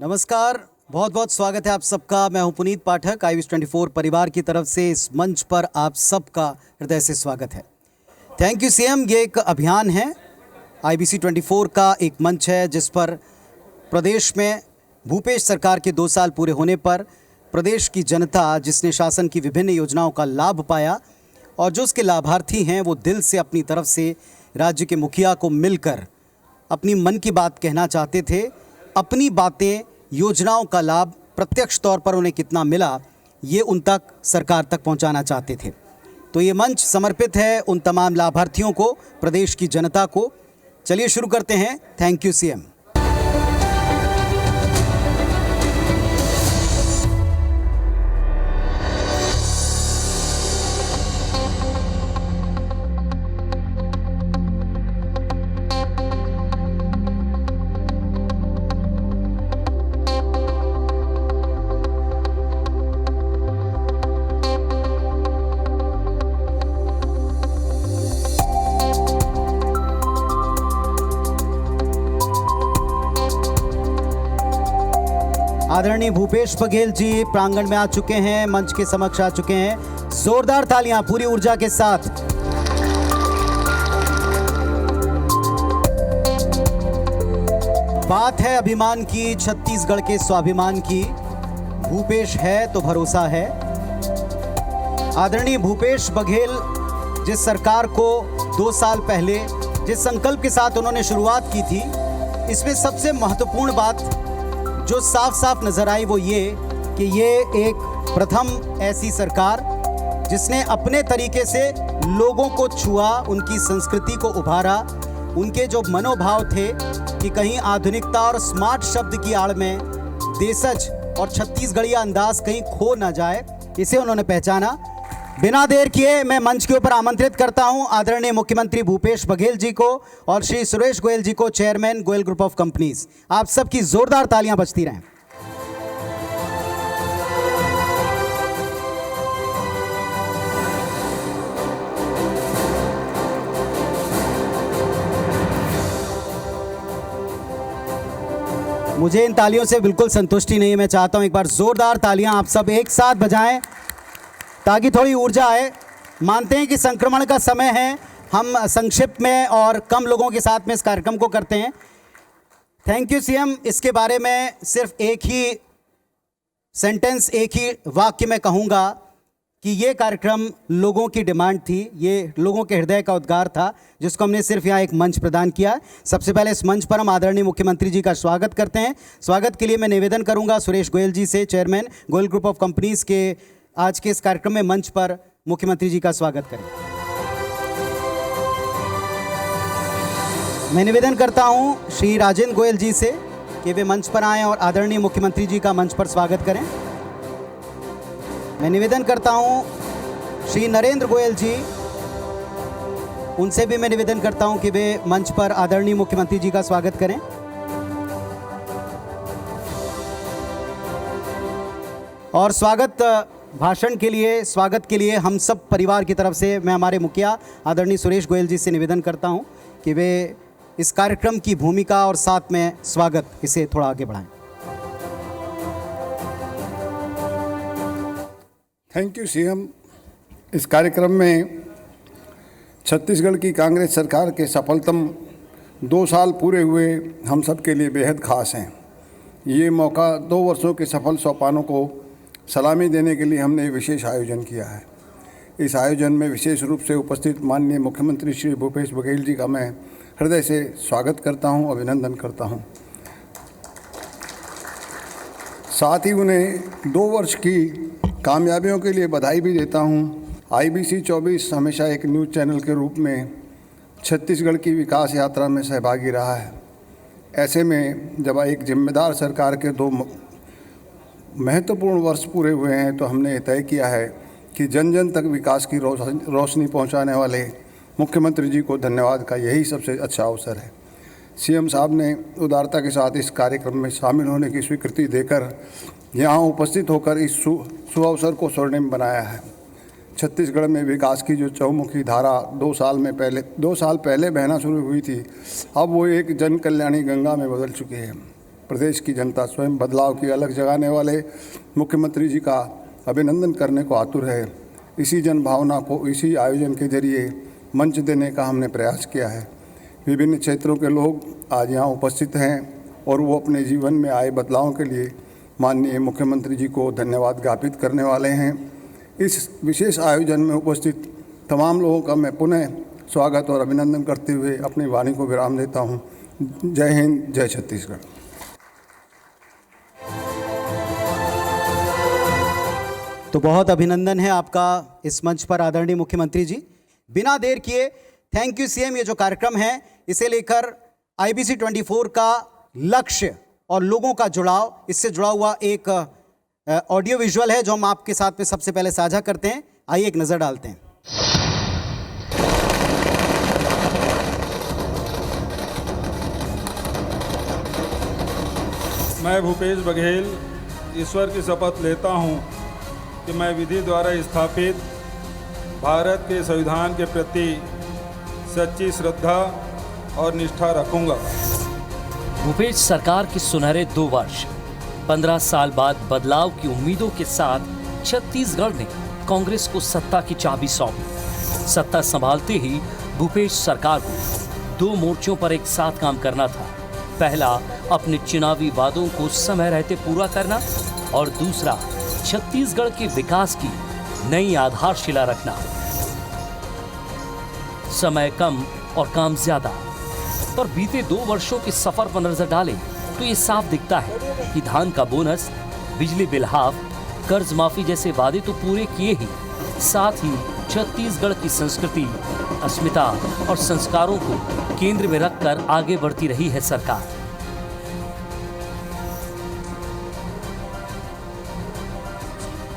नमस्कार, बहुत बहुत स्वागत है आप सबका। मैं हूं पुनीत पाठक। IBC24 परिवार की तरफ से इस मंच पर आप सबका हृदय से स्वागत है। Thank you CM. ये एक अभियान है, IBC24 का एक मंच है जिस पर प्रदेश में भूपेश सरकार के 2 साल पूरे होने पर प्रदेश की जनता जिसने शासन की विभिन्न योजनाओं का लाभ पाया और जो उसके लाभार्थी हैं वो दिल से अपनी तरफ से राज्य के मुखिया को मिलकर अपनी मन की बात कहना चाहते थे। अपनी बातें, योजनाओं का लाभ प्रत्यक्ष तौर पर उन्हें कितना मिला ये उन तक, सरकार तक पहुंचाना चाहते थे। तो ये मंच समर्पित है उन तमाम लाभार्थियों को, प्रदेश की जनता को। चलिए शुरू करते हैं। Thank you CM. आदरणीय भूपेश बघेल जी प्रांगण में आ चुके हैं, मंच के समक्ष आ चुके हैं। जोरदार तालियां पूरी ऊर्जा के साथ। बात है अभिमान की, छत्तीसगढ़ के स्वाभिमान की। भूपेश है तो भरोसा है। आदरणीय भूपेश बघेल जिस सरकार को 2 साल पहले जिस संकल्प के साथ उन्होंने शुरुआत की थी, इसमें सबसे महत्वपूर्ण बात जो साफ साफ नजर आई वो ये कि ये एक प्रथम ऐसी सरकार जिसने अपने तरीके से लोगों को छुआ, उनकी संस्कृति को उभारा। उनके जो मनोभाव थे कि कहीं आधुनिकता और स्मार्ट शब्द की आड़ में देशज और छत्तीसगढ़िया अंदाज कहीं खो ना जाए, इसे उन्होंने पहचाना। बिना देर किए मैं मंच के ऊपर आमंत्रित करता हूं आदरणीय मुख्यमंत्री भूपेश बघेल जी को और श्री सुरेश गोयल जी को, chairman Goyal group of companies. आप सबकी जोरदार तालियां बजती रहें। मुझे इन तालियों से बिल्कुल संतुष्टि नहीं है। मैं चाहता हूं एक बार जोरदार तालियां आप सब एक साथ बजाएं ताकि थोड़ी ऊर्जा आए। मानते हैं कि संक्रमण का समय है, हम संक्षिप्त में और कम लोगों के साथ में इस कार्यक्रम को करते हैं। Thank you CM. इसके बारे में सिर्फ एक ही सेंटेंस, एक ही वाक्य में कहूँगा कि ये कार्यक्रम लोगों की डिमांड थी, ये लोगों के हृदय का उद्गार था जिसको हमने सिर्फ यहाँ एक मंच प्रदान किया। सबसे पहले इस मंच पर हम आदरणीय मुख्यमंत्री जी का स्वागत करते हैं। स्वागत के लिए मैं निवेदन करूँगा सुरेश गोयल जी से, chairman Goyal group of companies के। आज के इस कार्यक्रम में मंच पर मुख्यमंत्री जी का स्वागत करें। मैं निवेदन करता हूं श्री राजेंद्र गोयल जी से कि वे मंच पर आएं और आदरणीय मुख्यमंत्री जी का मंच पर स्वागत करें। मैं निवेदन करता हूं श्री नरेंद्र गोयल जी, उनसे भी मैं निवेदन करता हूं कि वे मंच पर आदरणीय मुख्यमंत्री जी का स्वागत करें। और भाषण के लिए, स्वागत के लिए हम सब परिवार की तरफ से मैं हमारे मुखिया आदरणीय सुरेश गोयल जी से निवेदन करता हूं कि वे इस कार्यक्रम की भूमिका और साथ में स्वागत इसे थोड़ा आगे बढ़ाएं। Thank you CM. इस कार्यक्रम में छत्तीसगढ़ की कांग्रेस सरकार के सफलतम 2 साल पूरे हुए हम सब के लिए बेहद खास हैं। ये मौका 2 वर्षों के सफल सोपानों को सलामी देने के लिए हमने विशेष आयोजन किया है। इस आयोजन में विशेष रूप से उपस्थित माननीय मुख्यमंत्री श्री भूपेश बघेल जी का मैं हृदय से स्वागत करता हूं, अभिनंदन करता हूं। साथ ही उन्हें 2 वर्ष की कामयाबियों के लिए बधाई भी देता हूं। IBC24 हमेशा एक न्यूज़ चैनल के रूप में छत्तीसगढ़ की विकास यात्रा में सहभागी रहा है। ऐसे में जब एक जिम्मेदार सरकार के 2 महत्वपूर्ण वर्ष पूरे हुए हैं तो हमने तय किया है कि जन जन तक विकास की रोशनी पहुंचाने वाले मुख्यमंत्री जी को धन्यवाद का यही सबसे अच्छा अवसर है। सीएम साहब ने उदारता के साथ इस कार्यक्रम में शामिल होने की स्वीकृति देकर यहाँ उपस्थित होकर इस सुअवसर को स्वर्णिम बनाया है। छत्तीसगढ़ में विकास की जो चौमुखी धारा 2 साल पहले बहना शुरू हुई थी, अब वो एक जन कल्याणी गंगा में बदल चुकी है। प्रदेश की जनता स्वयं बदलाव की अलग जगाने वाले मुख्यमंत्री जी का अभिनंदन करने को आतुर है। इसी जन भावना को इसी आयोजन के जरिए मंच देने का हमने प्रयास किया है। विभिन्न क्षेत्रों के लोग आज यहाँ उपस्थित हैं और वो अपने जीवन में आए बदलावों के लिए माननीय मुख्यमंत्री जी को धन्यवाद ज्ञापित करने वाले हैं। इस विशेष आयोजन में उपस्थित तमाम लोगों का मैं पुनः स्वागत और अभिनंदन करते हुए अपनी वाणी को विराम देता हूँ। जय हिंद, जय छत्तीसगढ़। तो बहुत अभिनंदन है आपका इस मंच पर आदरणीय मुख्यमंत्री जी। बिना देर किए थैंक यू सीएम, ये जो कार्यक्रम है इसे लेकर IBC 24 का लक्ष्य और लोगों का जुड़ाव, इससे जुड़ा हुआ एक ऑडियो विजुअल है जो हम आपके साथ में सबसे पहले साझा करते हैं। आइए एक नज़र डालते हैं। मैं भूपेश बघेल ईश्वर की शपथ लेता हूं कि मैं विधि द्वारा स्थापित भारत के संविधान के प्रति सच्ची श्रद्धा और निष्ठा रखूंगा। भूपेश सरकार के सुनहरे 2 वर्ष, 15 साल बाद बदलाव की उम्मीदों के साथ छत्तीसगढ़ ने कांग्रेस को सत्ता की चाबी सौंपी। सत्ता संभालते ही भूपेश सरकार को 2 मोर्चों पर एक साथ काम करना था। पहला, अपने चुनावी वादों को समय रहते पूरा करना और दूसरा, छत्तीसगढ़ के विकास की नई आधारशिला रखना। समय कम और काम ज्यादा, पर बीते 2 वर्षों के सफर पर नजर डालें तो ये साफ दिखता है कि धान का बोनस, बिजली बिल हाफ, कर्ज माफी जैसे वादे तो पूरे किए ही, साथ ही छत्तीसगढ़ की संस्कृति, अस्मिता और संस्कारों को केंद्र में रखकर आगे बढ़ती रही है सरकार।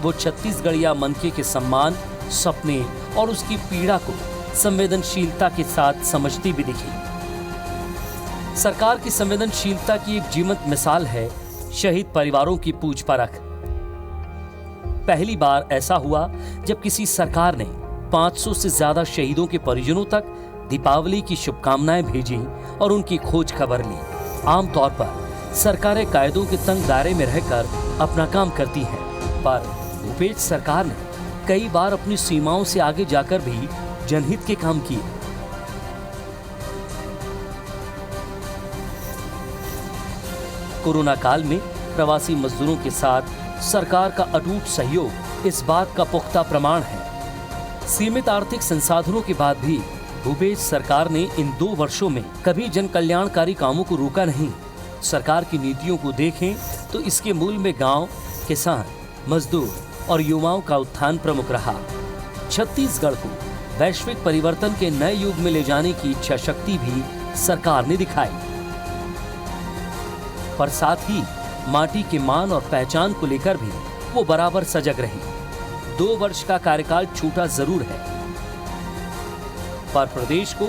वो छत्तीसगढ़िया मनके के सम्मान, सपने और उसकी पीड़ा को संवेदनशीलता के साथ समझती भी दिखी। सरकार की संवेदनशीलता की एक जीवंत मिसाल है शहीद परिवारों की पूछ परख। पहली बार ऐसा हुआ जब किसी सरकार ने 500 से ज्यादा शहीदों के परिजनों तक दीपावली की शुभकामनाएं भेजी और उनकी खोज खबर ली। आमतौर पर सरकारें कायदों के तंग दायरे में रहकर अपना काम करती हैं, पर भूपेश सरकार ने कई बार अपनी सीमाओं से आगे जाकर भी जनहित के काम किए। कोरोना काल में प्रवासी मजदूरों के साथ सरकार का अटूट सहयोग इस बात का पुख्ता प्रमाण है। सीमित आर्थिक संसाधनों के बाद भी भूपेश सरकार ने इन 2 वर्षों में कभी जन कल्याणकारी कामों को रोका नहीं। सरकार की नीतियों को देखें तो इसके मूल में गांव, किसान, मजदूर और युवाओं का उत्थान प्रमुख रहा। छत्तीसगढ़ को वैश्विक परिवर्तन के नए युग में ले जाने की इच्छा शक्ति भी सरकार ने दिखाई, पर साथ ही माटी के मान और पहचान को लेकर भी वो बराबर सजग रही। 2 वर्ष का कार्यकाल छोटा जरूर है, पर प्रदेश को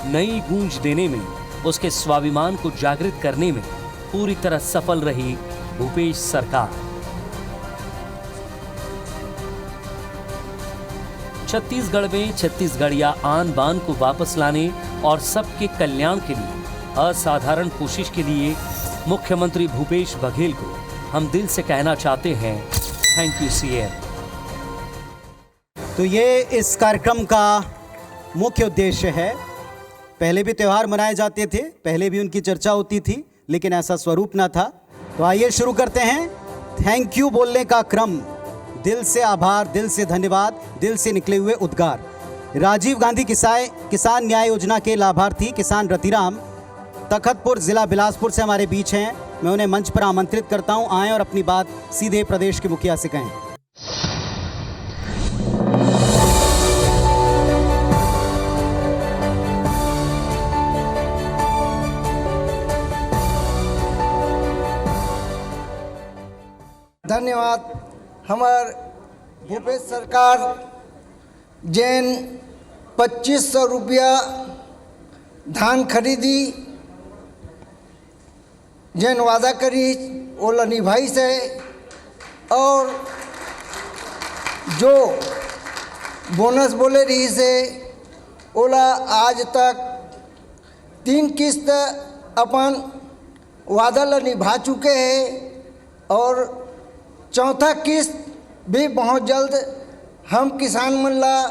नई गूंज देने में, उसके स्वाभिमान को जागृत करने में पूरी तरह सफल रही भूपेश सरकार। छत्तीसगढ़ में छत्तीसगढ़िया आन बान को वापस लाने और सबके कल्याण के लिए असाधारण कोशिश के लिए मुख्यमंत्री भूपेश बघेल को हम दिल से कहना चाहते हैं, थैंक यू सीएम। तो ये इस कार्यक्रम का मुख्य उद्देश्य है। पहले भी त्यौहार मनाए जाते थे, पहले भी उनकी चर्चा होती थी, लेकिन ऐसा स्वरूप ना था। तो आइए शुरू करते हैं थैंक यू बोलने का क्रम। दिल से आभार, दिल से धन्यवाद, दिल से निकले हुए उद्गार। राजीव गांधी किसान न्याय योजना के लाभार्थी किसान रतिराम तखतपुर जिला बिलासपुर से हमारे बीच हैं। मैं उन्हें मंच पर आमंत्रित करता हूं, आएं और अपनी बात सीधे प्रदेश के मुखिया से कहें। धन्यवाद। हमार भूपेश सरकार जैन 2500 रुपया धान खरीदी, जैन वादा करी ओला निभाई से, और जो बोनस बोले रही से ओला आज तक 3 किस्त अपन वादा ला निभा चुके हैं और चौथा किस्त भी बहुत जल्द हम किसान मन ला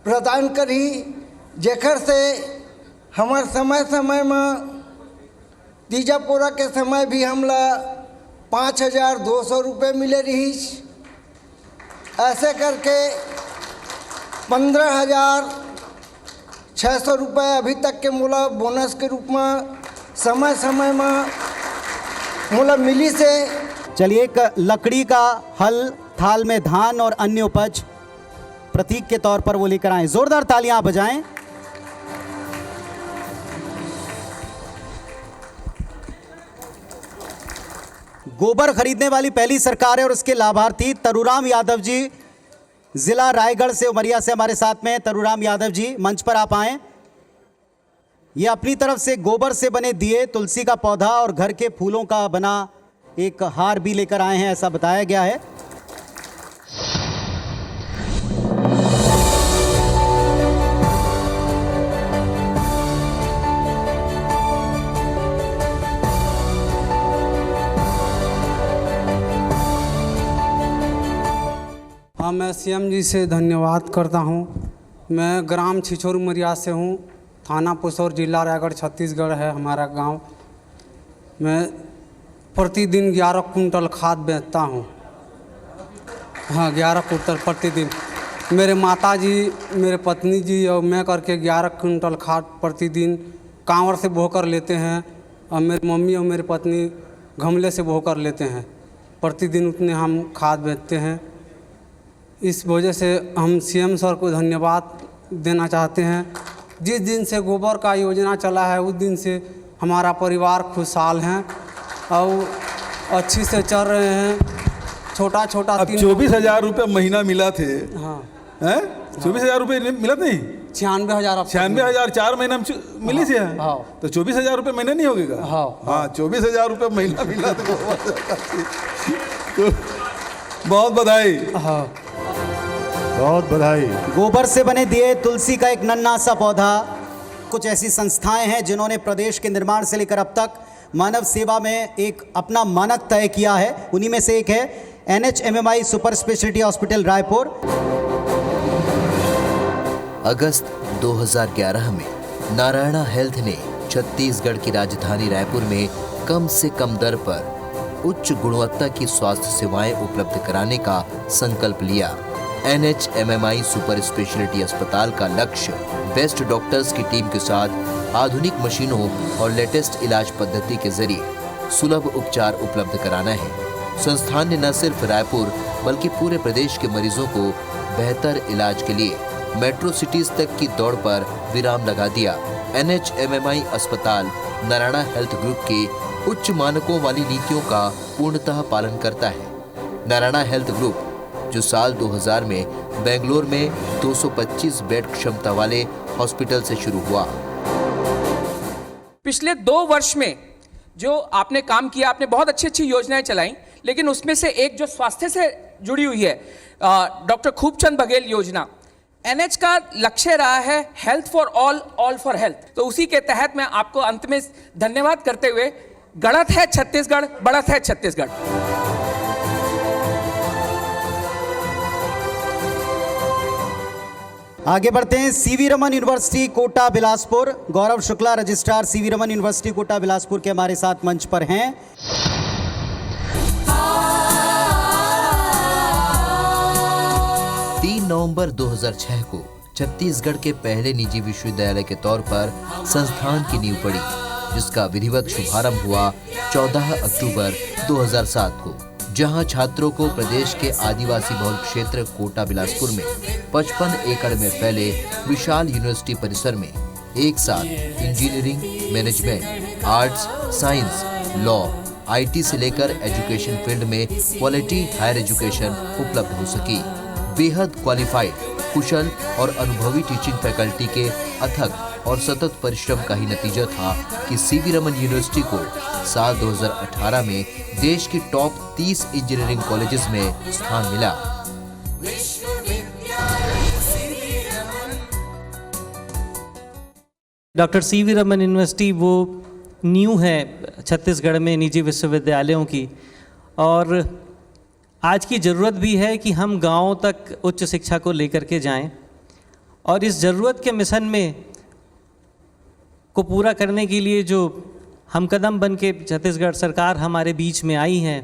प्रदान करी, जेकर से हमार समय समय में तीजा पोरा के समय भी हमला 5,200 रुपये मिले रही। ऐसे करके 15,600 रुपये अभी तक के मोला बोनस के रूप में समय समय में मोला मिली से। चलिए, एक लकड़ी का हल, थाल में धान और अन्य उपज प्रतीक के तौर पर वो लेकर आए। जोरदार तालियां आप बजाएं। गोबर खरीदने वाली पहली सरकार है और उसके लाभार्थी तरुराम यादव जी, जिला रायगढ़ से, उमरिया से हमारे साथ में। तरुराम यादव जी, मंच पर आप आएं। ये अपनी तरफ से गोबर से बने दिए, तुलसी का पौधा और घर के फूलों का बना एक हार भी लेकर आए हैं, ऐसा बताया गया है। हाँ, मैं सीएम जी से धन्यवाद करता हूँ। मैं ग्राम छिछोर उमरिया से हूँ, थाना पुसौर, जिला रायगढ़, छत्तीसगढ़ है हमारा गांव। मैं प्रतिदिन 11 कुंटल खाद बेचता हूँ। हाँ, 11 कुंटल प्रतिदिन। मेरे माता जी, मेरे पत्नी जी और मैं करके 11 कुंटल खाद प्रतिदिन कांवर से बो कर लेते हैं, और मेरी मम्मी और मेरी पत्नी गमले से बो कर लेते हैं। प्रतिदिन उतने हम खाद बेचते हैं। इस वजह से हम सीएम सर को धन्यवाद देना चाहते हैं। जिस दिन से गोबर का योजना चला है उस दिन से हमारा परिवार खुशहाल हैं और अच्छी से चल रहे हैं। छोटा छोटा अब 24,000 रुपये महीना मिला थे। हाँ, हैं? 24,000 रुपये मिला नहीं? 96,000। 96,000 4 महीना में मिली थी। हाँ। तो 24,000 रुपये महीना नहीं होगा? हाँ, हाँ, 24,000 रुपये महीना मिला तो बहुत बधाई। हाँ, बहुत बधाई। गोबर से बने दिए, तुलसी का एक नन्हा सा पौधा। कुछ ऐसी संस्थाएं हैं जिन्होंने प्रदेश के निर्माण से लेकर अब तक मानव सेवा में एक अपना मानक तय किया है। उन्हीं में से एक है NHMMI super speciality hospital Raipur. अगस्त 2011 में नारायणा हेल्थ ने छत्तीसगढ़ की राजधानी रायपुर में कम से कम दर पर उच्च गुणवत्ता की स्वास्थ्य सेवाएं उपलब्ध कराने का संकल्प लिया। NHMMI सुपर स्पेशलिटी अस्पताल का लक्ष्य बेस्ट डॉक्टर्स की टीम के साथ आधुनिक मशीनों और लेटेस्ट इलाज पद्धति के जरिए सुलभ उपचार उपलब्ध कराना है। संस्थान ने न सिर्फ रायपुर बल्कि पूरे प्रदेश के मरीजों को बेहतर इलाज के लिए मेट्रो सिटीज तक की दौड़ पर विराम लगा दिया। NHMMI अस्पताल नारायणा हेल्थ ग्रुप के उच्च मानकों वाली नीतियों का पूर्णतः पालन करता है। नारायणा हेल्थ ग्रुप जो साल 2000 में बेंगलोर में 225 बेड क्षमता वाले हॉस्पिटल से शुरू हुआ। पिछले 2 वर्ष में जो आपने काम किया, आपने बहुत अच्छी अच्छी योजनाएं चलाई, लेकिन उसमें से एक जो स्वास्थ्य से जुड़ी हुई है, डॉक्टर खूबचंद बघेल योजना। NH का लक्ष्य रहा है health for all, all for health. तो उसी के तहत मैं आपको अंत में धन्यवाद करते हुए, गढ़त है छत्तीसगढ़, बढ़त है छत्तीसगढ़। आगे बढ़ते हैं। CV Raman university Kota Bilaspur, Gaurav Shukla registrar CV Raman university Kota Bilaspur के हमारे साथ मंच पर हैं। 3 नवंबर 2006 को छत्तीसगढ़ के पहले निजी विश्वविद्यालय के तौर पर संस्थान की नींव पड़ी, जिसका विधिवत शुभारंभ हुआ 14 अक्टूबर 2007 को, जहां छात्रों को प्रदेश के आदिवासी बहुल क्षेत्र कोटा बिलासपुर में 55 एकड़ में फैले विशाल यूनिवर्सिटी परिसर में एक साथ engineering, management, arts, science, law, IT से लेकर एजुकेशन फील्ड में क्वालिटी हायर एजुकेशन उपलब्ध हो सकी। बेहद क्वालिफाइड, कुशल और अनुभवी टीचिंग फैकल्टी के अथक और सतत परिश्रम का ही नतीजा था कि CV रमन यूनिवर्सिटी को साल 2018 में देश की टॉप 30 इंजीनियरिंग कॉलेजेस में स्थान मिला। डॉक्टर CV रमन यूनिवर्सिटी वो नींव है छत्तीसगढ़ में निजी विश्वविद्यालयों की, और आज की ज़रूरत भी है कि हम गाँव तक उच्च शिक्षा को लेकर के जाएं, और इस ज़रूरत के मिशन में को पूरा करने के लिए जो हम कदम बन के छत्तीसगढ़ सरकार हमारे बीच में आई है,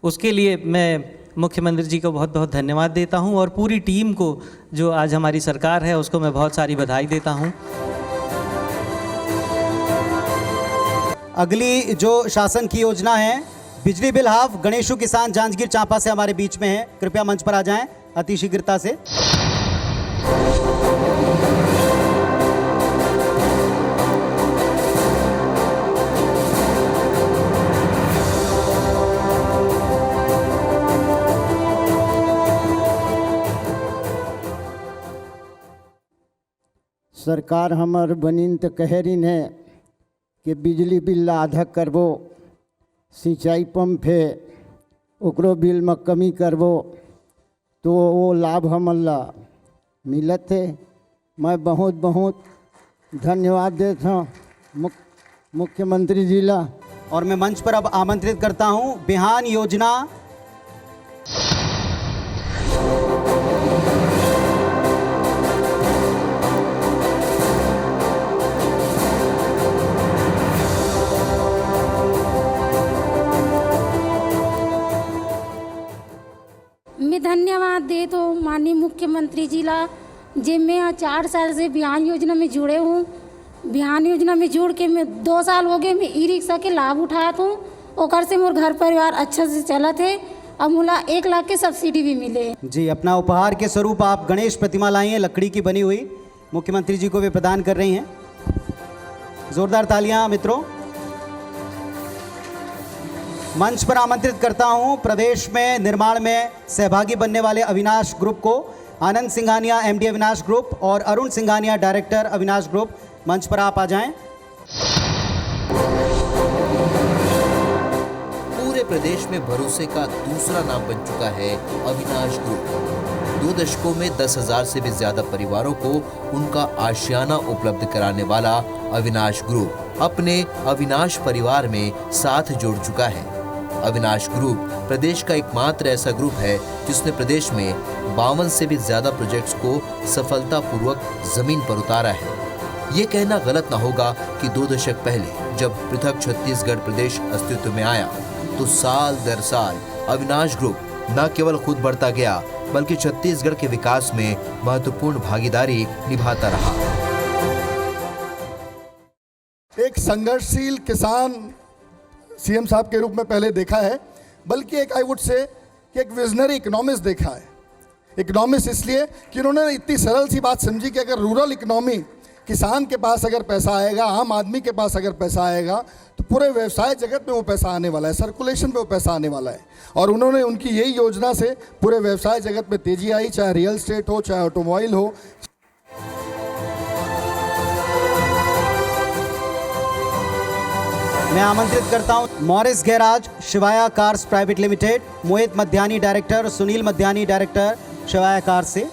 उसके लिए मैं मुख्यमंत्री जी को बहुत बहुत धन्यवाद देता हूं, और पूरी टीम को जो आज हमारी सरकार है उसको मैं बहुत सारी बधाई देता हूं। अगली जो शासन की योजना है बिजली बिल हाफ, गणेशु किसान जांजगीर चांपा से हमारे बीच में है, कृपया मंच पर आ जाएं अति शीघ्रता से। सरकार हमार बनिन तो कह रही है कि बिजली बिल आधा करबो, सिंचाई पंप है ओकरो बिल में कमी करबो, तो वो लाभ हमला मिलत है। मैं बहुत बहुत धन्यवाद देता हूँ मुख्यमंत्री जी ला। और मैं मंच पर अब आमंत्रित करता हूं बिहान योजना मैं धन्यवाद दे तो माननीय मुख्यमंत्री जी ला, जे मैं 4 साल से बिहान योजना में जुड़े हूँ। बिहान योजना में जुड़ के मैं 2 साल हो गए मैं ई रिक्शा के लाभ उठात हूँ, ओकर से मोर घर परिवार अच्छा से चलत है, अब मुला 1 लाख के सब्सिडी भी मिले। जी, अपना उपहार के स्वरूप आप गणेश प्रतिमा लाई हैं, लकड़ी की बनी हुई, मुख्यमंत्री जी को वे प्रदान कर रही हैं। जोरदार तालियां मित्रों। मंच पर आमंत्रित करता हूं प्रदेश में निर्माण में सहभागी बनने वाले अविनाश ग्रुप को, आनंद सिंघानिया एमडी अविनाश ग्रुप और अरुण सिंघानिया डायरेक्टर अविनाश ग्रुप, मंच पर आप आ जाएं। पूरे प्रदेश में भरोसे का दूसरा नाम बन चुका है अविनाश ग्रुप। 2 दशकों में 10,000 से भी ज्यादा परिवारों को उनका आशियाना उपलब्ध कराने वाला अविनाश ग्रुप अपने अविनाश परिवार में साथ जोड़ चुका है। अविनाश ग्रुप प्रदेश का एकमात्र ऐसा ग्रुप है जिसने प्रदेश में 52 से भी ज्यादा प्रोजेक्ट्स को सफलतापूर्वक जमीन पर उतारा है। ये कहना गलत ना होगा कि 2 दशक पहले जब पृथक छत्तीसगढ़ प्रदेश अस्तित्व में आया तो साल दर साल अविनाश ग्रुप न केवल खुद बढ़ता गया बल्कि छत्तीसगढ़ के विकास में महत्वपूर्ण भागीदारी निभाता रहा। एक संघर्षशील किसान सीएम साहब के रूप में पहले देखा है, बल्कि एक आई वुड से कि एक विजनरी इकोनॉमिस्ट देखा है। इकोनॉमिस्ट इसलिए कि उन्होंने इतनी सरल सी बात समझी कि अगर रूरल इकोनॉमी, किसान के पास अगर पैसा आएगा, आम आदमी के पास अगर पैसा आएगा तो पूरे व्यवसाय जगत में वो पैसा आने वाला है, सर्कुलेशन पे वो पैसा आने वाला है। और उन्होंने उनकी यही योजना से पूरे व्यवसाय जगत में तेजी आई, चाहे रियल एस्टेट हो, चाहे ऑटोमोबाइल हो। मैं आमंत्रित करता हूं Morris garage Shivaya cars private limited, Mohit Madhyani director, Sunil Madhyani director Shivaya car से।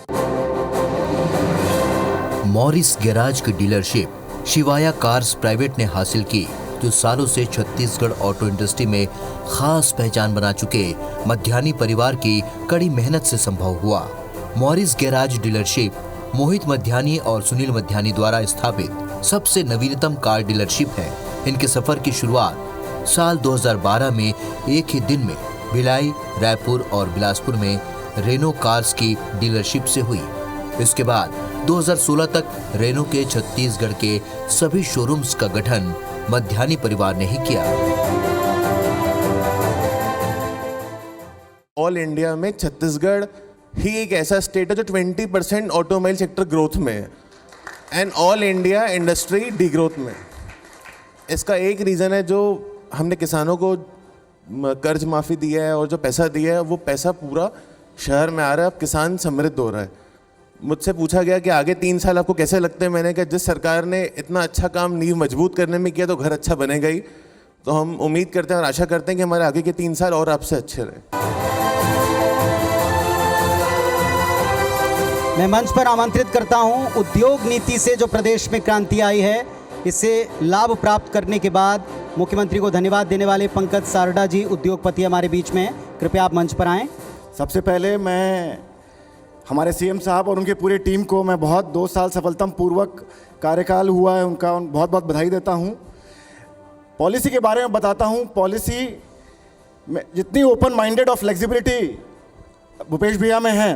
मॉरिस गैराज की डीलरशिप शिवाया कार्स प्राइवेट ने हासिल की, जो सालों से छत्तीसगढ़ ऑटो इंडस्ट्री में खास पहचान बना चुके मध्यानी परिवार की कड़ी मेहनत से संभव हुआ। मॉरिस गैराज डीलरशिप मोहित मध्यानी और सुनील मध्यानी द्वारा स्थापित सबसे नवीनतम कार डीलरशिप है। इनके सफर की शुरुआत साल 2012 में एक ही दिन में भिलाई, रायपुर और बिलासपुर में रेनो कार्स की डीलरशिप से हुई। इसके बाद 2016 तक रेनो के छत्तीसगढ़ के सभी शोरूम्स का गठन मध्यानी परिवार ने ही किया। ऑल इंडिया में छत्तीसगढ़ ही एक ऐसा स्टेट है जो 20% ऑटोमोबाइल सेक्टर ग्रोथ में है and all India industry D growth में। इसका एक रीज़न है जो हमने किसानों को कर्ज माफ़ी दिया है और जो पैसा दिया है वो पैसा पूरा शहर में आ रहा है, अब किसान समृद्ध हो रहा है। मुझसे पूछा गया कि आगे 3 साल आपको कैसे लगते हैं, मैंने कहा जिस सरकार ने इतना अच्छा काम नींव मजबूत करने में किया तो घर अच्छा बनेगा ही। तो हम उम्मीद करते हैं और आशा करते हैं कि हमारे आगे के 3 साल और आपसे अच्छे रहे। मैं मंच पर आमंत्रित करता हूं उद्योग नीति से जो प्रदेश में क्रांति आई है, इससे लाभ प्राप्त करने के बाद मुख्यमंत्री को धन्यवाद देने वाले पंकज सारडा जी उद्योगपति हमारे बीच में हैं। कृपया आप मंच पर आएँ। सबसे पहले मैं हमारे सीएम साहब और उनके पूरे टीम को मैं बहुत 2 साल सफलतम पूर्वक कार्यकाल हुआ है उनका बहुत बहुत बधाई देता हूं। पॉलिसी के बारे में बताता हूं। पॉलिसी में जितनी ओपन माइंडेड और फ्लेक्सिबिलिटी भूपेश भैया में है,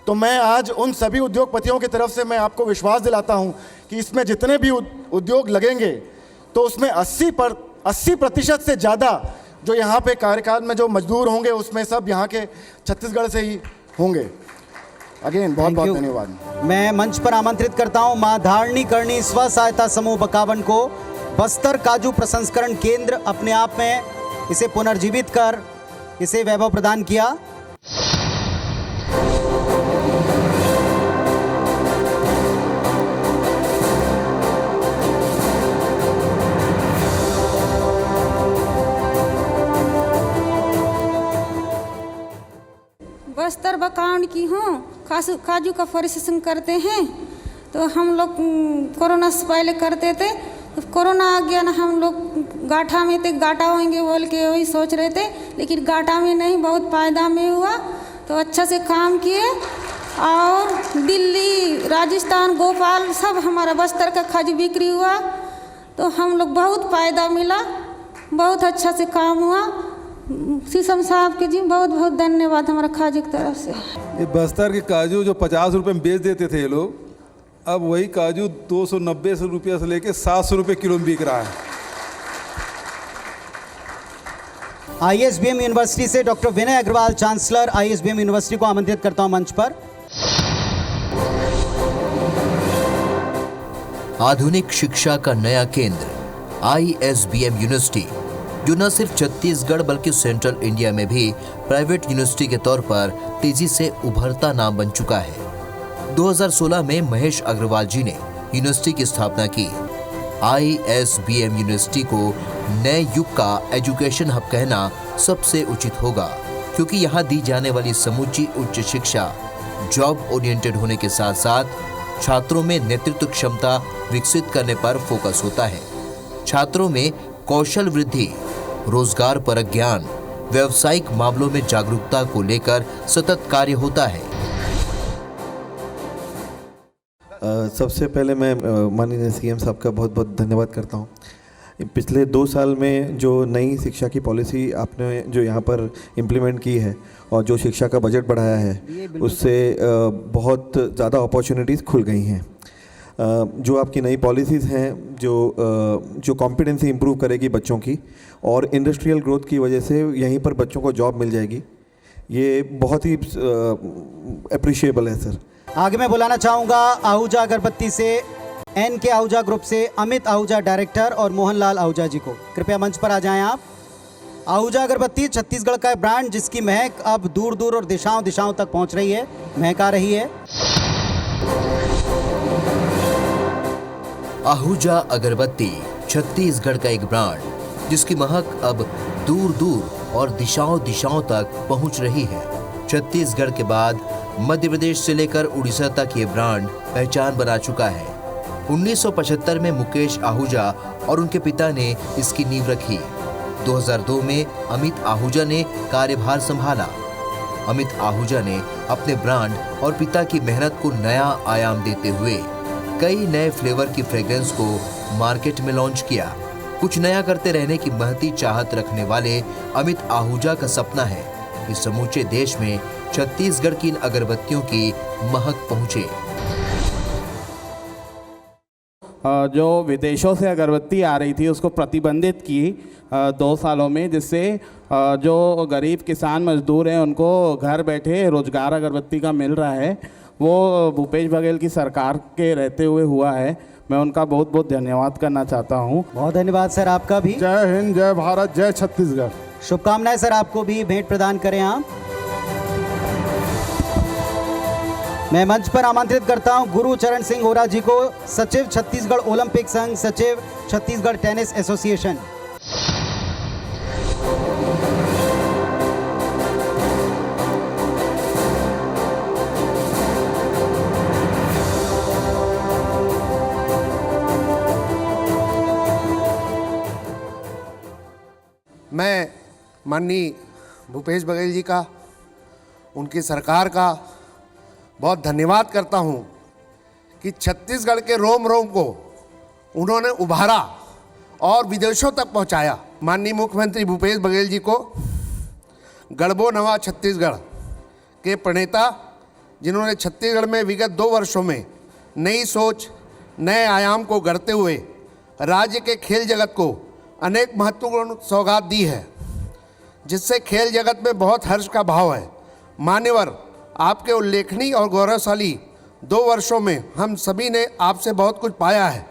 तो मैं आज उन सभी उद्योगपतियों की तरफ से मैं आपको विश्वास दिलाता हूं कि इसमें जितने भी उद्योग लगेंगे तो उसमें 80% से ज़्यादा जो यहाँ पे कार्यकाल में जो मजदूर होंगे उसमें सब यहाँ के छत्तीसगढ़ से ही होंगे। अगेन बहुत बहुत धन्यवाद। मैं मंच पर आमंत्रित करता हूं मां धारणी करणी स्व सहायता समूह बकावन को। बस्तर काजू प्रसंस्करण केंद्र अपने आप में इसे पुनर्जीवित कर इसे वैभव प्रदान किया। बस्तर बकावन की हूँ। काजू का प्रोसेसिंग करते हैं। तो हम लोग कोरोना से पहले करते थे, तो कोरोना आ गया ना, हम लोग गाठा में थे, गाटा होंगे बोल के वही सोच रहे थे, लेकिन गाटा में नहीं, बहुत फायदा में हुआ। तो अच्छा से काम किए और दिल्ली, राजस्थान, भोपाल सब हमारा बस्तर का काजू बिक्री हुआ। तो हम लोग बहुत फ़ायदा मिला, बहुत अच्छा से काम हुआ। सीएम साहब के जी बहुत बहुत धन्यवाद हमारा काजू की तरफ से। ये बस्तर के काजू जो 50 रुपये में बेच देते थे ये लोग, अब वही काजू 290 रुपये से लेके 700 रुपये किलो में बिक रहा है। आईएसबीएम यूनिवर्सिटी से डॉक्टर विनय अग्रवाल चांसलर आईएसबीएम यूनिवर्सिटी को आमंत्रित करता हूं मंच पर। आधुनिक शिक्षा का नया केंद्र आईएसबीएम यूनिवर्सिटी, जो न सिर्फ छत्तीसगढ़ बल्कि सेंट्रल इंडिया में भी प्राइवेट यूनिवर्सिटी के तौर पर तेजी से उभरता नाम बन चुका है। 2016 में महेश अग्रवाल जी ने यूनिवर्सिटी की स्थापना की। आईएसबीएम यूनिवर्सिटी को नए युग का एजुकेशन हब कहना सबसे उचित होगा, क्योंकि यहाँ दी जाने वाली समूची उच्च शिक्षा जॉब ओरिएंटेड होने के साथ साथ छात्रों में नेतृत्व क्षमता विकसित करने पर फोकस होता है। छात्रों में कौशल वृद्धि, रोजगार परक ज्ञान, व्यावसायिक मामलों में जागरूकता को लेकर सतत कार्य होता है। सबसे पहले मैं माननीय सीएम साहब का बहुत बहुत धन्यवाद करता हूँ। पिछले 2 साल में जो नई शिक्षा की पॉलिसी आपने जो यहाँ पर इम्प्लीमेंट की है और जो शिक्षा का बजट बढ़ाया है, उससे बहुत ज़्यादा अपॉर्चुनिटीज़ खुल गई हैं। जो आपकी नई पॉलिसीज़ हैं जो कॉम्पिटेंसी इंप्रूव करेगी बच्चों की और इंडस्ट्रियल ग्रोथ की वजह से यहीं पर बच्चों को जॉब मिल जाएगी, ये बहुत ही अप्रिशिएबल है सर। आगे मैं बुलाना चाहूँगा आहूजा अगरबत्ती से एनके आहूजा ग्रुप से अमित आहूजा डायरेक्टर और मोहनलाल आहूजा जी को। कृपया मंच पर आ जाएं आप। आहूजा अगरबत्ती छत्तीसगढ़ का ब्रांड जिसकी महक अब दूर दूर और दिशाओं तक पहुंच रही है, महक आ रही है। आहूजा अगरबत्ती छत्तीसगढ़ का एक ब्रांड जिसकी महक अब दूर दूर और दिशाओं तक पहुंच रही है। छत्तीसगढ़ के बाद मध्य प्रदेश से लेकर उड़ीसा तक ये ब्रांड पहचान बना चुका है। 1975 में मुकेश आहूजा और उनके पिता ने इसकी नींव रखी। 2002 में अमित आहूजा ने कार्यभार संभाला। अमित आहूजा ने अपने ब्रांड और पिता की मेहनत को नया आयाम देते हुए कई नए फ्लेवर की फ्रेग्रेंस को मार्केट में लॉन्च किया। कुछ नया करते रहने की महती चाहत रखने वाले अमित आहूजा का सपना है कि समूचे देश में छत्तीसगढ़ की इन अगरबत्तियों की महक पहुंचे। जो विदेशों से अगरबत्ती आ रही थी उसको प्रतिबंधित की 2 सालों में, जिससे जो गरीब किसान मजदूर हैं उनको घर बैठे रोजगार अगरबत्ती का मिल रहा है। वो भूपेश बघेल की सरकार के रहते हुए हुआ है। मैं उनका बहुत बहुत धन्यवाद करना चाहता हूँ। बहुत धन्यवाद सर आपका भी। जय हिंद, जय भारत, जय छत्तीसगढ़। शुभकामनाएं सर आपको भी भेंट प्रदान करें आप। मैं मंच पर आमंत्रित करता हूं गुरु चरण सिंह होरा जी को, सचिव छत्तीसगढ़ ओलंपिक संघ, सचिव छत्तीसगढ़ टेनिस एसोसिएशन। माननीय भूपेश बघेल जी का, उनकी सरकार का बहुत धन्यवाद करता हूं कि छत्तीसगढ़ के रोम रोम को उन्होंने उभारा और विदेशों तक पहुंचाया। माननीय मुख्यमंत्री भूपेश बघेल जी को गढ़बो नवा छत्तीसगढ़ के प्रणेता, जिन्होंने छत्तीसगढ़ में विगत 2 वर्षों में नई सोच, नए आयाम को गढ़ते हुए राज्य के खेल जगत को अनेक महत्वपूर्ण सौगात दी है, जिससे खेल जगत में बहुत हर्ष का भाव है। मान्यवर, आपके उल्लेखनीय और गौरवशाली 2 वर्षों में हम सभी ने आपसे बहुत कुछ पाया है।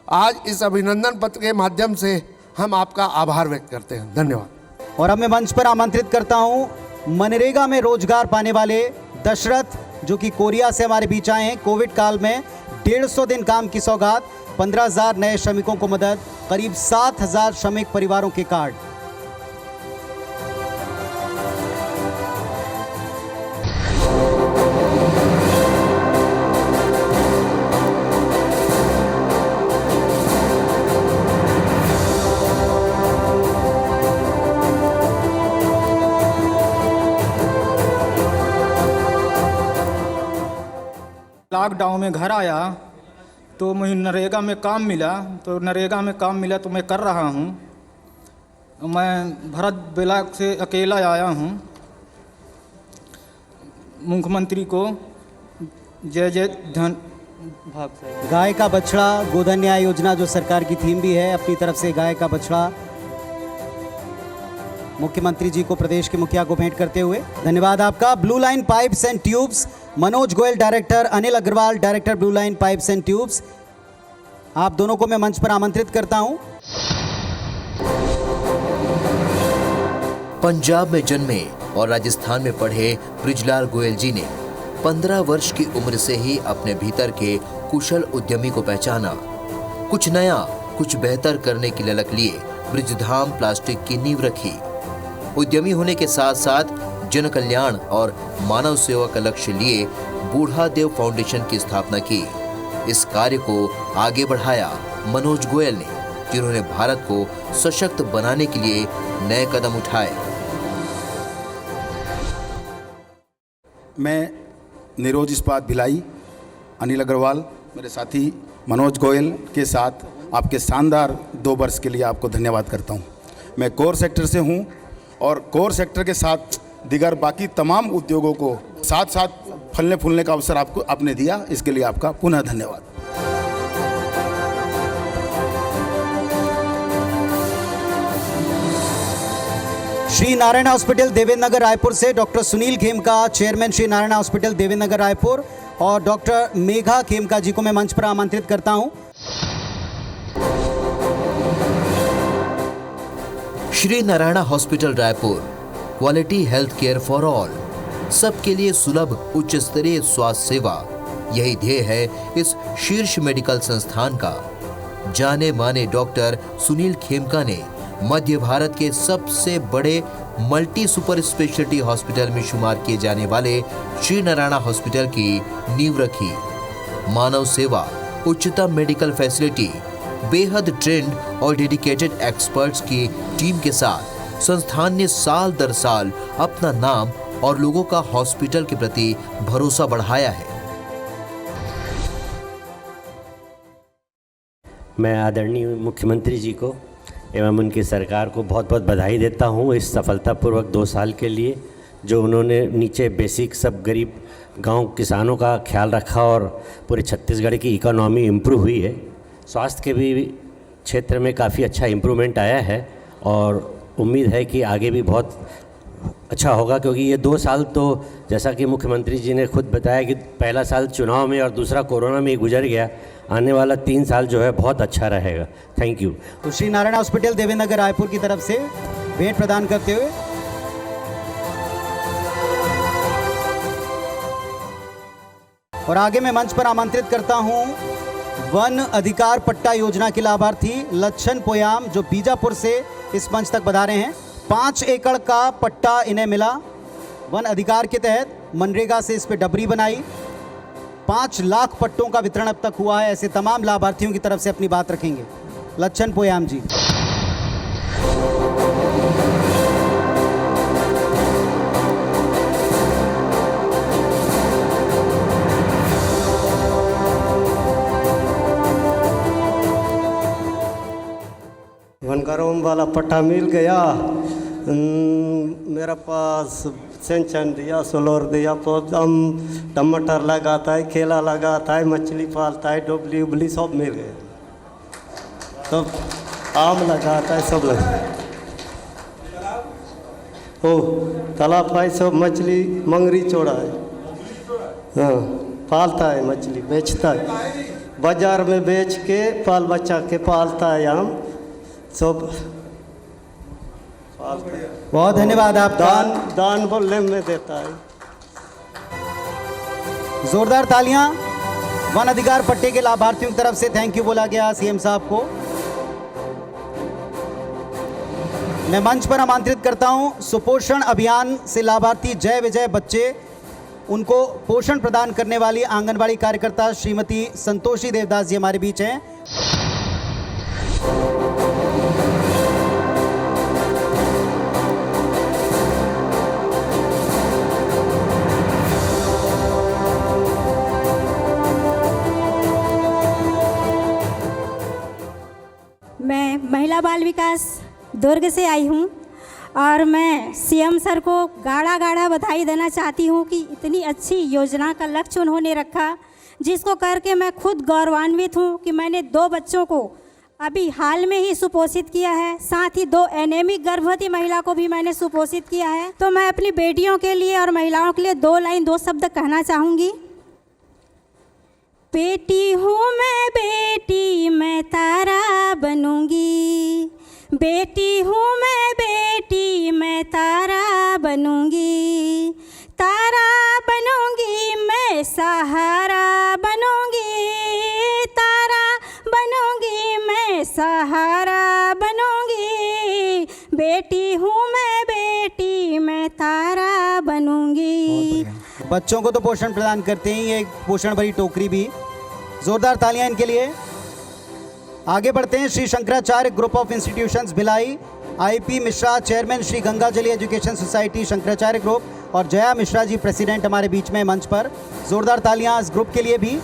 आज इस अभिनंदन पत्र के माध्यम से हम आपका आभार व्यक्त करते हैं। धन्यवाद। और अब मैं मंच पर आमंत्रित करता हूं मनरेगा में रोजगार पाने वाले दशरथ, जो कि कोरिया से हमारे बीच आए हैं। कोविड काल में 150 दिन काम की सौगात, 15,000 नए श्रमिकों को मदद, करीब 7,000 श्रमिक परिवारों के कार्ड। लॉकडाउन में घर आया तो मुझे नरेगा में काम मिला, तो मैं कर रहा हूँ। मैं भरत ब्लॉक से अकेला आया हूँ। मुख्यमंत्री को जय जय धन भाग। गाय का बछड़ा गोधन न्याय योजना जो सरकार की थीम भी है, अपनी तरफ से गाय का बछड़ा मुख्यमंत्री जी को, प्रदेश के मुखिया को भेंट करते हुए धन्यवाद आपका। Blue Line Pipes and Tubes, Manoj Goyal director, Anil Agarwal director Blue Line Pipes and Tubes, आप दोनों को मैं मंच पर आमंत्रित करता हूं। पंजाब में जन्मे और राजस्थान में पढ़े बृजलाल गोयल जी ने 15 वर्ष की उम्र से ही अपने भीतर के कुशल उद्यमी को पहचाना। कुछ नया, कुछ बेहतर करने की ललक लिए ब्रिजधाम प्लास्टिक की नींव रखी। उद्यमी होने के साथ साथ जन कल्याण और मानव सेवा का लक्ष्य लिए बूढ़ा देव फाउंडेशन की स्थापना की। इस कार्य को आगे बढ़ाया मनोज गोयल ने, जिन्होंने भारत को सशक्त बनाने के लिए नए कदम उठाए। मैं निरोज इस्पात भिलाई, अनिल अग्रवाल, मेरे साथी मनोज गोयल के साथ आपके शानदार 2 वर्ष के लिए आपको धन्यवाद करता हूं। मैं कोर सेक्टर से हूं और कोर सेक्टर के साथ दिगर बाकी तमाम उद्योगों को साथ साथ फलने फूलने का अवसर आपने दिया, इसके लिए आपका पुनः धन्यवाद। श्री नारायण हॉस्पिटल देवेंद्र नगर रायपुर से doctor Sunil Khemka, chairman Shri Narayan hospital Devendra Nagar Raipur, और डॉक्टर मेघा खेमका जी को मैं मंच पर आमंत्रित करता हूं। Shri Narayan hospital Raipur, quality health care for all, सबके लिए सुलभ उच्च स्तरीय स्वास्थ्य सेवा, यही ध्येय है इस शीर्ष मेडिकल संस्थान का। जाने माने डॉक्टर सुनील खेमका ने मध्य भारत के सबसे बड़े मल्टी सुपर स्पेशलिटी हॉस्पिटल में शुमार किए जाने वाले श्री नारायण हॉस्पिटल की नींव रखी। मानव सेवा, उच्चतम मेडिकल फैसिलिटी, बेहद ट्रेंड और डेडिकेटेड एक्सपर्ट्स की टीम के साथ संस्थान ने साल दर साल अपना नाम और लोगों का हॉस्पिटल के प्रति भरोसा बढ़ाया है। मैं आदरणीय मुख्यमंत्री जी को एवं उनकी सरकार को बहुत बहुत बधाई देता हूँ इस सफलतापूर्वक 2 साल के लिए, जो उन्होंने नीचे बेसिक सब गरीब गांव किसानों का ख्याल रखा और पूरे छत्तीसगढ़ की इकोनॉमी इम्प्रूव हुई है। स्वास्थ्य के भी क्षेत्र में काफ़ी अच्छा इम्प्रूवमेंट आया है और उम्मीद है कि आगे भी बहुत अच्छा होगा, क्योंकि ये 2 साल तो जैसा कि मुख्यमंत्री जी ने खुद बताया कि पहला साल चुनाव में और दूसरा कोरोना में ही गुजर गया, आने वाला 3 साल जो है बहुत अच्छा रहेगा। Thank you. तो श्री नारायण हॉस्पिटल देवेंद्र नगर रायपुर की तरफ से भेंट प्रदान करते हुए और आगे मैं मंच पर आमंत्रित करता हूं वन अधिकार पट्टा योजना के लाभार्थी लच्छन पोयाम, जो बीजापुर से इस मंच तक बधा रहे हैं। 5 एकड़ का पट्टा इन्हें मिला वन अधिकार के तहत। मनरेगा से इस पे डबरी बनाई। 5 लाख पट्टों का वितरण अब तक हुआ है। ऐसे तमाम लाभार्थियों की तरफ से अपनी बात रखेंगे लच्छन पोयाम जी। ग्राम वाला पट्टा मिल गया। मेरा पास सेंचन दिया, सोलर दिया, पौधम टमाटर लगाता है, केला लगाता है, मछली पालता है, डोबली उबली सब मिल गए। सब आम लगाता है, सब लगा हो तालाब है, सब मछली मंगरी चौड़ा है। हाँ, पालता है मछली, बेचता है, बाजार में बेच के पाल बच्चा के पालता है, आम सब पालता है। बहुत धन्यवाद आपका। दान बोलने में देता है। जोरदार तालियां वन अधिकार पट्टे के लाभार्थियों की तरफ से थैंक यू बोला गया सीएम साहब को। मैं मंच पर आमंत्रित करता हूं सुपोषण अभियान से लाभार्थी जय विजय बच्चे, उनको पोषण प्रदान करने वाली आंगनबाड़ी कार्यकर्ता श्रीमती संतोषी देवदास जी हमारे बीच हैं। मैं महिला बाल विकास दुर्ग से आई हूँ और मैं सीएम सर को गाढ़ा गाढ़ा बधाई देना चाहती हूँ कि इतनी अच्छी योजना का लक्ष्य उन्होंने रखा, जिसको करके मैं खुद गौरवान्वित हूँ कि मैंने 2 बच्चों को अभी हाल में ही सुपोषित किया है, साथ ही 2 एनेमिक गर्भवती महिला को भी मैंने सुपोषित किया है। तो मैं अपनी बेटियों के लिए और महिलाओं के लिए 2 लाइन 2 शब्द कहना चाहूँगी। बेटी हूँ मैं, बेटी मैं तारा बनूंगी, बेटी हूँ मैं, बेटी मैं तारा बनूंगी, तारा बनूंगी मैं, सहारा बनूंगी, तारा बनूंगी मैं, सहारा बनूंगी, बेटी हूँ मैं, बेटी मैं तारा बनूंगी। बच्चों को तो पोषण प्रदान करते ही एक पोषण भरी टोकरी भी। जोरदार तालियां इनके लिए। आगे बढ़ते हैं। Shri Shankaracharya group of institutions Bhilai, IP Mishra chairman, Shri Gangajali education society Shankaracharya group और जया मिश्रा जी प्रेसिडेंट हमारे बीच में मंच पर। जोरदार तालियां इस ग्रुप के लिए भी।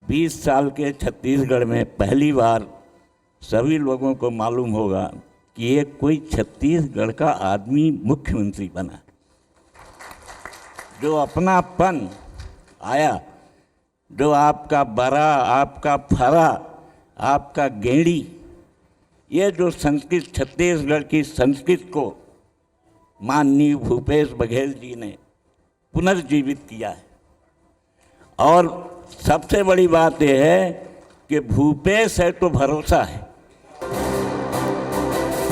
बीस साल के छत्तीसगढ़ में पहली बार सभी लोगों को मालूम होगा कि ये कोई छत्तीसगढ़ का आदमी मुख्यमंत्री बना, जो अपनापन आया, जो आपका बरा, आपका फरा, आपका गेड़ी, ये जो संस्कृत छत्तीसगढ़ की संस्कृत को माननीय भूपेश बघेल जी ने पुनर्जीवित किया है। और सबसे बड़ी बात यह है कि भूपेश है तो भरोसा है।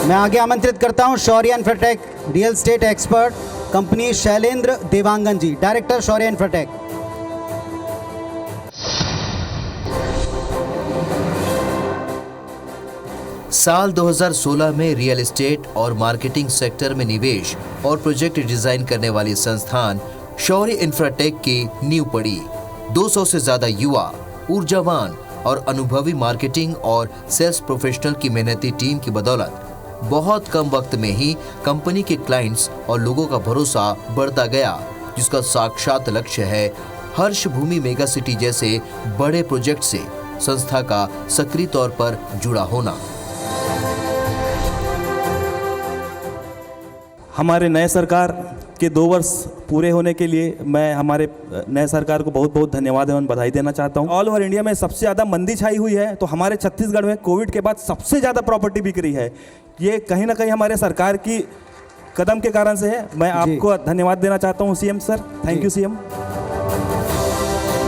मैं आगे आमंत्रित करता हूं Shaurya Infratech real estate expert company Shailendra Dewangan ji, director Shaurya Infratech. साल 2016 में रियल एस्टेट और मार्केटिंग सेक्टर में निवेश और प्रोजेक्ट डिजाइन करने वाली संस्थान शौर्य इन्फ्राटेक की नींव पड़ी। 200 से ज्यादा युवा, ऊर्जावान और अनुभवी मार्केटिंग और सेल्स प्रोफेशनल की मेहनती टीम की बदौलत बहुत कम वक्त में ही कंपनी के क्लाइंट्स और लोगों का भरोसा बढ़ता गया, जिसका साक्षात लक्ष्य है हर्ष भूमि मेगा सिटी जैसे बड़े प्रोजेक्ट से संस्था का सक्रिय तौर पर जुड़ा होना। हमारे नए सरकार के 2 वर्ष पूरे होने के लिए मैं हमारे नए सरकार को बहुत बहुत धन्यवाद एवं बधाई देना चाहता हूं। ऑल ओवर इंडिया में सबसे ज़्यादा मंदी छाई हुई है, तो हमारे छत्तीसगढ़ में कोविड के बाद सबसे ज़्यादा प्रॉपर्टी बिक रही है। ये कहीं ना कहीं हमारे सरकार की कदम के कारण से है। मैं आपको धन्यवाद देना चाहता हूँ CM sir. Thank you CM.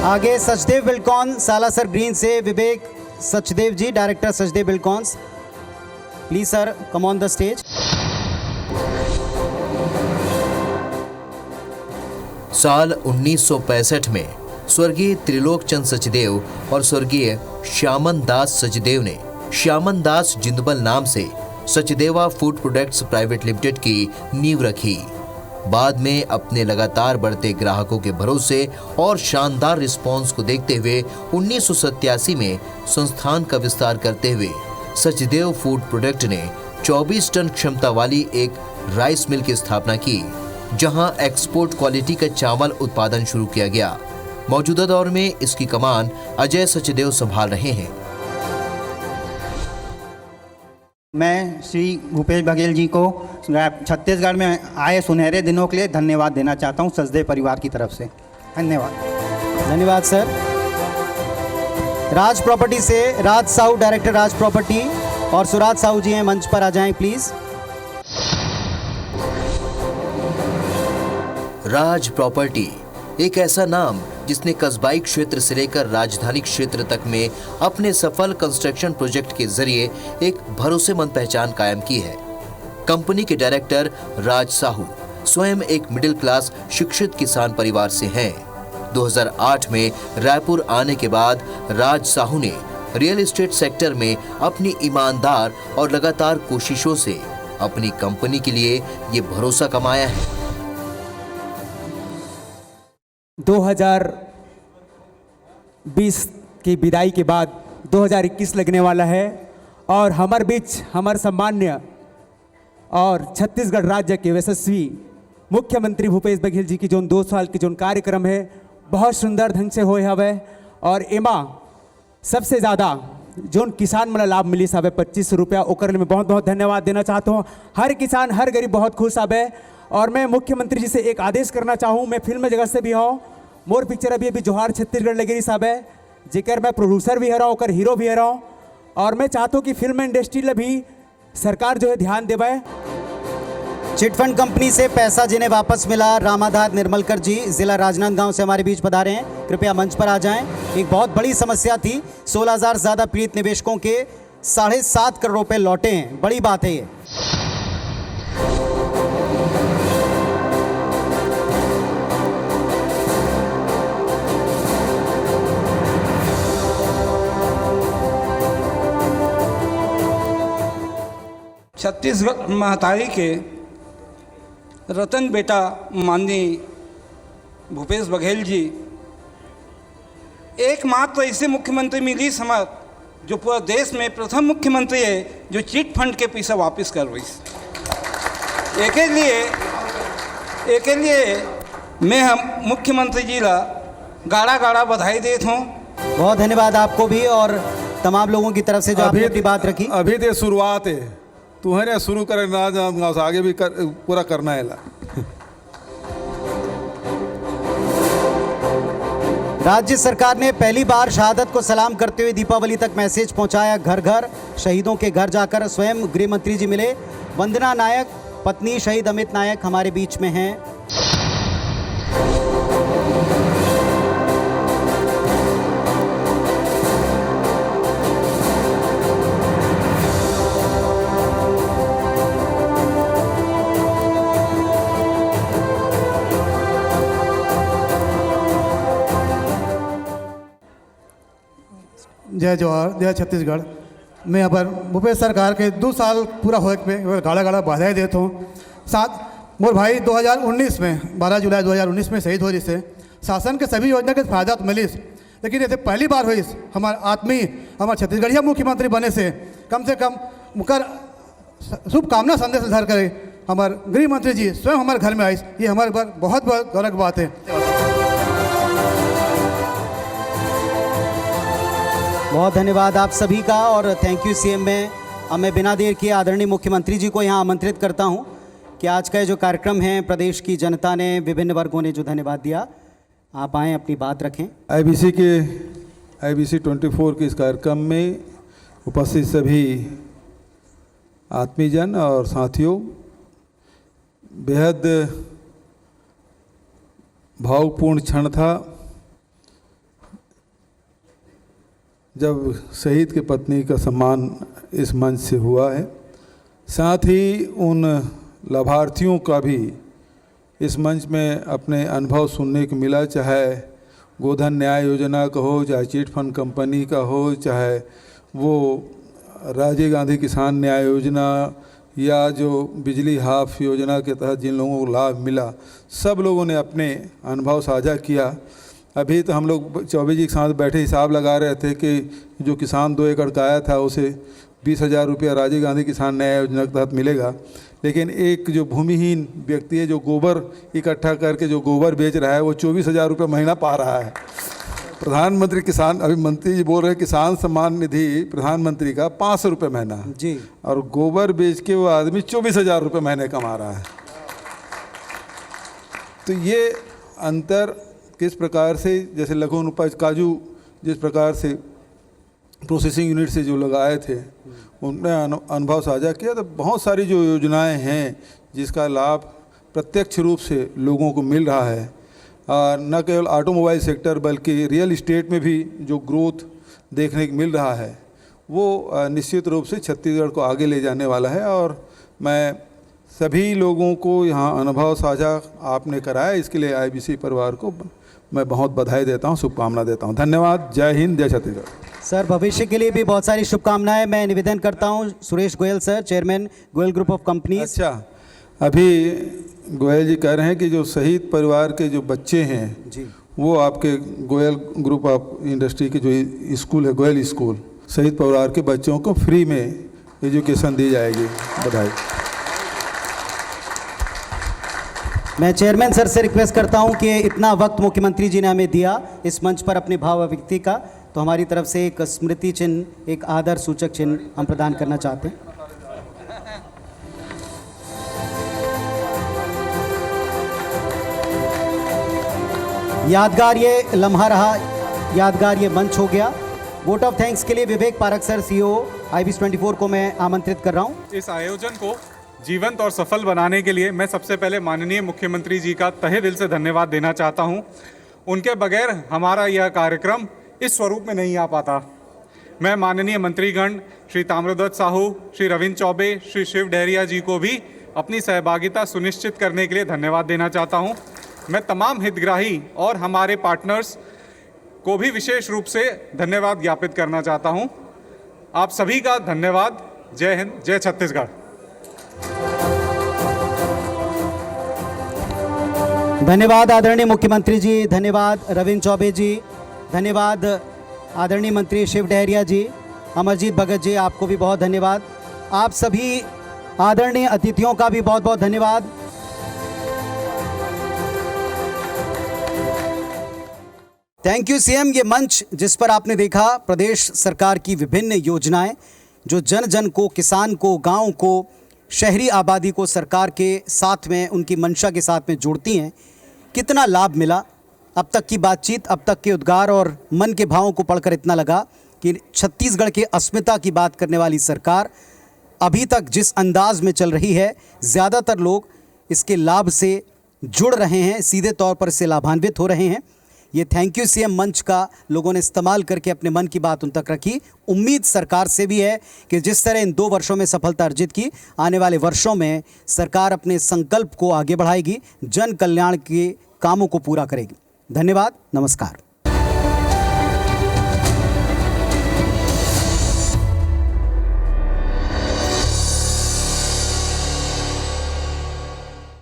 आगे सचदेव बिल्कॉन सालासर ग्रीन से Vivek Sachdev ji, director Sachdev Buildcons. Please sir come on the stage. साल 1965 में स्वर्गीय त्रिलोकचंद सचदेव और स्वर्गीय श्यामन दास सचदेव ने श्यामन दास जिंदबल नाम से Sachdeva food products private limited की नींव रखी। बाद में अपने लगातार बढ़ते ग्राहकों के भरोसे और शानदार रिस्पांस को देखते हुए 1987 में संस्थान का विस्तार करते हुए सचदेव फूड प्रोडक्ट ने 24 टन क्षमता वाली एक राइस मिल की स्थापना की, जहां एक्सपोर्ट क्वालिटी का चावल उत्पादन शुरू किया गया। मौजूदा दौर में इसकी कमान अजय सचदेव संभाल रहे हैं। मैं श्री भूपेश बघेल जी को छत्तीसगढ़ में आए सुनहरे दिनों के लिए धन्यवाद देना चाहता हूं सचदेव परिवार की तरफ से। धन्यवाद। धन्यवाद सर। राज प्रॉपर्टी से राज साहू, डायरेक्टर राज प्रॉपर्टी, और सुराज साहू जी हैं, मंच पर आ जाएं प्लीज। राज प्रॉपर्टी एक ऐसा नाम जिसने कस्बाई क्षेत्र से लेकर राजधानी क्षेत्र तक में अपने सफल कंस्ट्रक्शन प्रोजेक्ट के जरिए एक भरोसेमंद पहचान कायम की है। कंपनी के डायरेक्टर राज साहू स्वयं एक मिडिल क्लास शिक्षित किसान परिवार से हैं। 2008 में रायपुर आने के बाद राज साहू ने रियल एस्टेट सेक्टर में अपनी ईमानदार और लगातार कोशिशों से अपनी कंपनी के लिए ये भरोसा कमाया है। 2020 की विदाई के बाद 2021 लगने वाला है और हमारे बीच हमारे सम्मान्य और छत्तीसगढ़ राज्य के यशस्वी मुख्यमंत्री भूपेश बघेल जी की जो 2 साल की जो कार्यक्रम है बहुत सुंदर ढंग से होए हवे और एमा सबसे ज़्यादा जो किसान मला लाभ मिली साहब 25 रुपया ओकर में बहुत बहुत धन्यवाद देना चाहता हूँ। हर किसान हर गरीब बहुत खुश है और मैं मुख्यमंत्री जी से एक आदेश करना चाहूँ। मैं फिल्म जगत से भी हूँ, मोर पिक्चर अभी जोहार छत्तीसगढ़ लगे साहब है, जेकर मैं प्रोड्यूसर भी रहा हूँ, ओकर हीरो भी रहा हूँ और मैं चाहता हूँ कि फिल्म इंडस्ट्री में भी सरकार जो है ध्यान देवे। चिटफंड कंपनी से पैसा जिन्हें वापस मिला, रामाधार निर्मलकर जी जिला राजनांदगांव से हमारे बीच पधारे हैं, कृपया मंच पर आ जाएं। एक बहुत बड़ी समस्या थी, 16,000 ज्यादा पीड़ित निवेशकों के 7.5 करोड़ रुपए लौटे हैं, बड़ी बात है ये। छत्तीसगढ़ महतारी के रतन बेटा माननीय भूपेश बघेल जी एकमात्र ऐसे मुख्यमंत्री मिली समझ जो पूरा देश में प्रथम मुख्यमंत्री है जो चिट फंड के पैसा वापस कर रही। एक लिए मैं हम मुख्यमंत्री जी ला गाड़ा गाड़ा बधाई देता हूँ। बहुत धन्यवाद आपको भी और तमाम लोगों की तरफ से जो आपने अपनी बात रखी। अभी तो शुरुआत है, तुम्हें शुरू करे ना गाँव से आगे भी पूरा करना है। राज्य सरकार ने पहली बार शहादत को सलाम करते हुए दीपावली तक मैसेज पहुंचाया घर घर। शहीदों के घर जाकर स्वयं गृह मंत्री जी मिले। वंदना नायक पत्नी शहीद अमित नायक हमारे बीच में हैं। जय जवाहर, जय छत्तीसगढ़। मैं यहाँ पर भूपेश सरकार के 2 साल पूरा होए में गाड़ा गाड़ा बधाई देता हूँ। साथ मोर भाई 2019 में 12 जुलाई 2019 में शहीद हो जिससे शासन के सभी योजना के फायदा तो मिली, लेकिन ऐसे पहली बार हुई हमारे आत्मीय हमारे छत्तीसगढ़िया मुख्यमंत्री बने से कम मुकर शुभकामना संदेश धर करे हमारे गृह मंत्री जी स्वयं हमारे घर में आई। ये हमारे पर बहुत बहुत गौरव की बात है। बहुत धन्यवाद आप सभी का और थैंक यू सीएम। में अब मैं बिना देर किए आदरणीय मुख्यमंत्री जी को यहाँ आमंत्रित करता हूँ कि आज का जो कार्यक्रम है प्रदेश की जनता ने विभिन्न वर्गों ने जो धन्यवाद दिया, आप आएँ अपनी बात रखें। IBC 24 के इस कार्यक्रम में उपस्थित सभी आत्मीयजन और साथियों, बेहद भावपूर्ण क्षण था जब शहीद के पत्नी का सम्मान इस मंच से हुआ है। साथ ही उन लाभार्थियों का भी इस मंच में अपने अनुभव सुनने को मिला, चाहे गोधन न्याय योजना का हो, चाहे चिट फंड कंपनी का हो, चाहे वो राजीव गांधी किसान न्याय योजना या जो बिजली हाफ योजना के तहत जिन लोगों को लाभ मिला, सब लोगों ने अपने अनुभव साझा किया। अभी तो हम लोग चौबे जी के साथ बैठे हिसाब लगा रहे थे कि जो किसान 2 एकड़ का आया था उसे 20,000 रुपया राजीव गांधी किसान न्याय योजना के तहत मिलेगा। लेकिन एक जो भूमिहीन व्यक्ति है जो गोबर इकट्ठा करके जो गोबर बेच रहा है वो 24,000 रुपये महीना पा रहा है। प्रधानमंत्री किसान, अभी मंत्री जी बोल रहे हैं किसान सम्मान निधि प्रधानमंत्री का 500 रुपये महीना जी, और गोबर बेच के वो आदमी 24,000 रुपये महीने कमा रहा है। तो ये अंतर किस प्रकार से, जैसे लघु अनुपज काजू जिस प्रकार से प्रोसेसिंग यूनिट से जो लगाए थे उनने अनुभव साझा किया, तो बहुत सारी जो योजनाएं हैं जिसका लाभ प्रत्यक्ष रूप से लोगों को मिल रहा है। न केवल ऑटोमोबाइल सेक्टर बल्कि रियल इस्टेट में भी जो ग्रोथ देखने को मिल रहा है वो निश्चित रूप से छत्तीसगढ़ को आगे ले जाने वाला है। और मैं सभी लोगों को यहाँ अनुभव साझा आपने कराया, इसके लिए आईबीसी परिवार को मैं बहुत बधाई देता हूँ, शुभकामना देता हूँ। धन्यवाद। जय हिंद, जय छत्तीसगढ़। सर भविष्य के लिए भी बहुत सारी शुभकामनाएं। मैं निवेदन करता हूं Suresh Goyal sir, chairman Goyal group of companies. अच्छा, अभी गोयल जी कह रहे हैं कि जो शहीद परिवार के जो बच्चे हैं जी, वो आपके गोयल ग्रुप ऑफ इंडस्ट्री के जो स्कूल है गोयल स्कूल, शहीद परिवार के बच्चों को फ्री में एजुकेशन दी जाएगी। बधाई। मैं चेयरमैन सर से रिक्वेस्ट करता हूं कि इतना वक्त मुख्यमंत्री जी ने हमें दिया इस मंच पर अपने भाव अभिव्यक्ति का, तो हमारी तरफ से एक स्मृति चिन्ह, एक आदर सूचक चिन्ह हम प्रदान करना चाहते हैं। यादगार ये लम्हा रहा, यादगार ये मंच हो गया। वोट ऑफ थैंक्स के लिए विवेक पारक सर, सीईओ IBC 24 को मैं आमंत्रित कर रहा हूं। इस आयोजन को जीवंत और सफल बनाने के लिए मैं सबसे पहले माननीय मुख्यमंत्री जी का तहे दिल से धन्यवाद देना चाहता हूं। उनके बगैर हमारा यह कार्यक्रम इस स्वरूप में नहीं आ पाता। मैं माननीय मंत्रीगण श्री ताम्रध्वज साहू, श्री रविंद्र चौबे, श्री शिव डहरिया जी को भी अपनी सहभागिता सुनिश्चित करने के लिए धन्यवाद देना चाहता हूं। मैं तमाम हितग्राही और हमारे पार्टनर्स को भी विशेष रूप से धन्यवाद ज्ञापित करना चाहता हूं। आप सभी का धन्यवाद। जय हिंद, जय छत्तीसगढ़। धन्यवाद आदरणीय मुख्यमंत्री जी, धन्यवाद रविंद्र चौबे जी, धन्यवाद आदरणीय मंत्री शिव डहरिया जी, अमरजीत भगत जी, आपको भी बहुत धन्यवाद। आप सभी आदरणीय अतिथियों का भी बहुत बहुत धन्यवाद। Thank you CM. ये मंच जिस पर आपने देखा प्रदेश सरकार की विभिन्न योजनाएं जो जन जन को, किसान को, गांव को, शहरी आबादी को सरकार के साथ में, उनकी मंशा के साथ में जोड़ती हैं, कितना लाभ मिला। अब तक की बातचीत, अब तक के उद्गार और मन के भावों को पढ़कर इतना लगा कि छत्तीसगढ़ के अस्मिता की बात करने वाली सरकार अभी तक जिस अंदाज में चल रही है, ज़्यादातर लोग इसके लाभ से जुड़ रहे हैं, सीधे तौर पर इससे लाभान्वित हो रहे हैं। ये थैंक यू सीएम मंच का लोगों ने इस्तेमाल करके अपने मन की बात उन तक रखी। उम्मीद सरकार से भी है कि जिस तरह इन 2 वर्षों में सफलता अर्जित की, आने वाले वर्षों में सरकार अपने संकल्प को आगे बढ़ाएगी, जन कल्याण के कामों को पूरा करेगी। धन्यवाद, नमस्कार।